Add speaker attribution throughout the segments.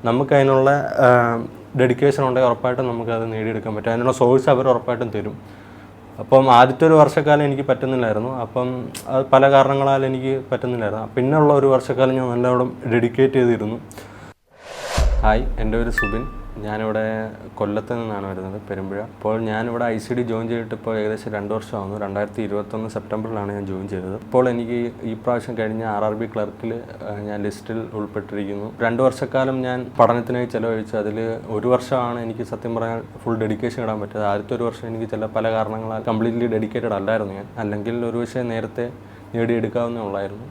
Speaker 1: നമുക്കതിനുള്ള dedication ഉണ്ടെങ്കിൽ ഉറപ്പായിട്ടും നമുക്കത് നേടിയെടുക്കാൻ പറ്റും. അതിനുള്ള സോഴ്സ് അവർ ഉറപ്പായിട്ടും തരും. അപ്പം ആദ്യത്തെ ഒരു വർഷക്കാലം എനിക്ക് പറ്റുന്നില്ലായിരുന്നു. അപ്പം അത് പല കാരണങ്ങളാൽ എനിക്ക് പറ്റുന്നില്ലായിരുന്നു. പിന്നെയുള്ള ഒരു വർഷക്കാലം ഞാൻ നല്ലോണം ഡെഡിക്കേറ്റ് ചെയ്തിരുന്നു. ഹായ്, എൻ്റെ പേര് സുബിൻ. ഞാനിവിടെ കൊല്ലത്ത് നിന്നാണ് വരുന്നത്, പെരുമ്പുഴ. അപ്പോൾ ഞാനിവിടെ ICD ജോയിൻ ചെയ്തിട്ട് ഇപ്പോൾ ഏകദേശം 2 വർഷമാകുന്നു. 2021 സെപ്റ്റംബറിലാണ് ഞാൻ ജോയിൻ ചെയ്തത്. ഇപ്പോൾ എനിക്ക് ഈ പ്രാവശ്യം കഴിഞ്ഞ RRB ക്ലർക്കിൽ ഞാൻ ലിസ്റ്റിൽ ഉൾപ്പെട്ടിരിക്കുന്നു. 2 വർഷക്കാലം ഞാൻ പഠനത്തിനായി ചിലവഴിച്ചു. അതിൽ 1 വർഷമാണ് എനിക്ക് സത്യം പറഞ്ഞാൽ ഫുൾ ഡെഡിക്കേഷൻ ഇടാൻ പറ്റിയത്. ആദ്യത്തെ 1 വർഷം എനിക്ക് പല കാരണങ്ങളാൽ കംപ്ലീറ്റ്ലി ഡെഡിക്കേറ്റഡ് അല്ലായിരുന്നു ഞാൻ. അല്ലെങ്കിൽ ഒരു പക്ഷേ നേരത്തെ നേടിയെടുക്കാവുന്നേ ഉള്ളായിരുന്നു.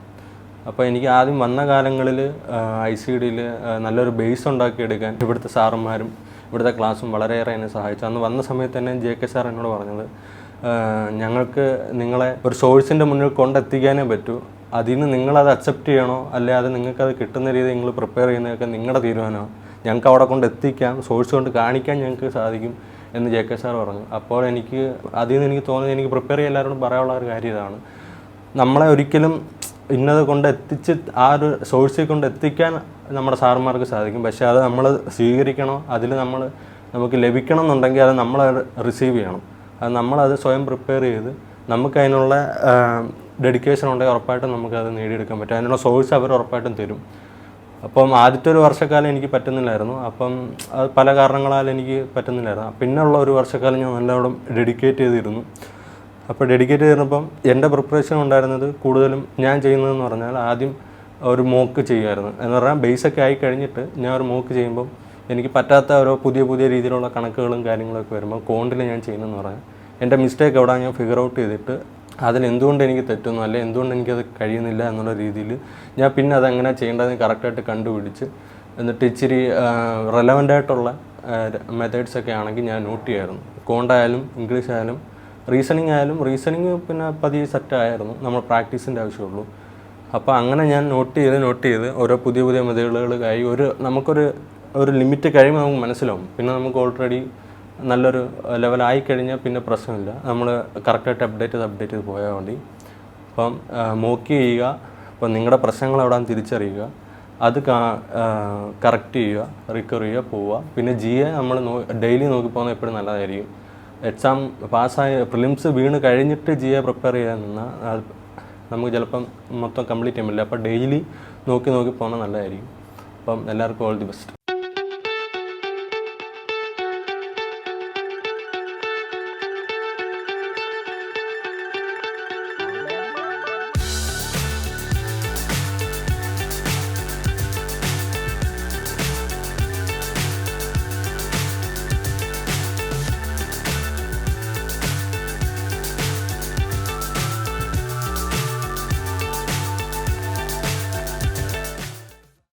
Speaker 1: അപ്പോൾ എനിക്ക് ആദ്യം വന്ന കാലങ്ങളിൽ ICDയിൽ നല്ലൊരു ബേസ് ഉണ്ടാക്കിയെടുക്കാൻ ഇവിടുത്തെ സാറന്മാരും ഇവിടുത്തെ ക്ലാസ്സും വളരെയേറെ എന്നെ സഹായിച്ചു. അന്ന് വന്ന സമയത്ത് തന്നെ JK സാർ എന്നോട് പറഞ്ഞത്, ഞങ്ങൾക്ക് നിങ്ങളെ ഒരു സോഴ്സിൻ്റെ മുന്നിൽ കൊണ്ടെത്തിക്കാനേ പറ്റൂ. അതിന് നിങ്ങളത് അക്സെപ്റ്റ് ചെയ്യണോ അല്ലെ അത് നിങ്ങൾക്കത് കിട്ടുന്ന രീതി നിങ്ങൾ പ്രിപ്പയർ ചെയ്യുന്നതൊക്കെ നിങ്ങളുടെ തീരുമാനമാണ്. ഞങ്ങൾക്ക് അവിടെ കൊണ്ട് എത്തിക്കാം, സോഴ്സ് കൊണ്ട് കാണിക്കാൻ ഞങ്ങൾക്ക് സാധിക്കും എന്ന് JK സാർ പറഞ്ഞു. അപ്പോൾ അതിൽ നിന്ന് എനിക്ക് തോന്നിയത്, എനിക്ക് പ്രിപ്പയർ ചെയ്യാൻ എല്ലാവരോടും പറയാനുള്ള ഒരു കാര്യം ഇതാണ്. നമ്മളെ ഒരിക്കലും ഇന്നത് കൊണ്ട് എത്തിച്ച് ആ ഒരു സോഴ്സിൽ കൊണ്ട് എത്തിക്കാൻ നമ്മുടെ സാറന്മാർക്ക് സാധിക്കും. പക്ഷേ അത് നമ്മൾ സ്വീകരിക്കണോ, അതിൽ നമുക്ക് ലഭിക്കണം എന്നുണ്ടെങ്കിൽ അത് നമ്മൾ റിസീവ് ചെയ്യണം. അത് നമ്മളത് സ്വയം പ്രിപ്പയർ ചെയ്ത് നമുക്കതിനുള്ള ഡെഡിക്കേഷൻ ഉണ്ടെങ്കിൽ ഉറപ്പായിട്ടും നമുക്കത് നേടിയെടുക്കാൻ പറ്റും. അതിനുള്ള സോഴ്സ് അവർ ഉറപ്പായിട്ടും തരും. അപ്പം ആദ്യത്തെ ഒരു വർഷക്കാലം എനിക്ക് പറ്റുന്നില്ലായിരുന്നു. അപ്പം അത് പല കാരണങ്ങളാൽ എനിക്ക് പറ്റുന്നില്ലായിരുന്നു. പിന്നെയുള്ള ഒരു വർഷക്കാലം ഞാൻ നല്ലോണം ഡെഡിക്കേറ്റ് ചെയ്തിരുന്നു. അപ്പോൾ ഡെഡിക്കേറ്റ് ചെയ്തപ്പം എൻ്റെ പ്രിപ്പറേഷൻ ഉണ്ടായിരുന്നത് കൂടുതലും ഞാൻ ചെയ്യുന്നതെന്ന് പറഞ്ഞാൽ ആദ്യം ഒരു മോക്ക് ചെയ്യുമായിരുന്നു. എന്ന് പറഞ്ഞാൽ ബേസൊക്കെ ആയി കഴിഞ്ഞിട്ട് ഞാൻ ഒരു മോക്ക് ചെയ്യുമ്പം എനിക്ക് പറ്റാത്ത ഓരോ പുതിയ രീതിയിലുള്ള കണക്കുകളും കാര്യങ്ങളൊക്കെ വരുമ്പോൾ കോണ്ടിൽ ഞാൻ ചെയ്യുന്നതെന്ന് പറഞ്ഞാൽ എൻ്റെ മിസ്റ്റേക്ക് എവിടെ ഞാൻ ഫിഗർ ഔട്ട് ചെയ്തിട്ട് അതിലെന്തുകൊണ്ട് എനിക്ക് തെറ്റുന്നു അല്ലെങ്കിൽ എന്തുകൊണ്ട് എനിക്കത് കഴിയുന്നില്ല എന്നുള്ള രീതിയിൽ ഞാൻ പിന്നെ അതെങ്ങനെ ചെയ്യേണ്ടതെന്ന് കറക്റ്റായിട്ട് കണ്ടുപിടിച്ച് എന്നിട്ട് ഇച്ചിരി റെലവൻ്റ് ആയിട്ടുള്ള മെത്തേഡ്സൊക്കെ ആണെങ്കിൽ ഞാൻ നോട്ട് ചെയ്യുമായിരുന്നു. കോണ്ടായാലും ഇംഗ്ലീഷ് ആയാലും റീസണിങ് പിന്നെ പതിയെ സെറ്റായിരുന്നു. നമ്മൾ പ്രാക്ടീസിൻ്റെ ആവശ്യമുള്ളൂ. അപ്പോൾ അങ്ങനെ ഞാൻ നോട്ട് ചെയ്ത് ഓരോ പുതിയ മെത്തേഡുകളായി നമുക്കൊരു ലിമിറ്റ് കഴിയുമ്പോൾ നമുക്ക് മനസ്സിലാവും. പിന്നെ നമുക്ക് ഓൾറെഡി നല്ലൊരു ലെവലായി കഴിഞ്ഞാൽ പിന്നെ പ്രശ്നമില്ല. നമ്മൾ കറക്റ്റായിട്ട് അപ്ഡേറ്റ് ചെയ്ത് പോയാൽ മതി. അപ്പം മോക്ക് ചെയ്യുക, അപ്പം നിങ്ങളുടെ പ്രശ്നങ്ങൾ എവിടെയാണെന്ന് തിരിച്ചറിയുക, അത് കറക്റ്റ് ചെയ്യുക, റിക്കവർ ചെയ്യുക, പോവുക. പിന്നെ GA നമ്മൾ ഡെയിലി നോക്കി പോകുന്നത് എപ്പോഴും നല്ലതായിരിക്കും. എക്സാം പാസ്സായ പ്രിലിംസ് വീണ് കഴിഞ്ഞിട്ട് GA പ്രിപ്പയർ ചെയ്യാൻ നിന്നാൽ നമുക്ക് ചിലപ്പം മൊത്തം കംപ്ലീറ്റ് ചെയ്യാൻ പറ്റില്ല. അപ്പോൾ ഡെയിലി നോക്കി പോകുന്നത് നല്ലതായിരിക്കും. അപ്പം എല്ലാവർക്കും ഓൾ ദി ബെസ്റ്റ്.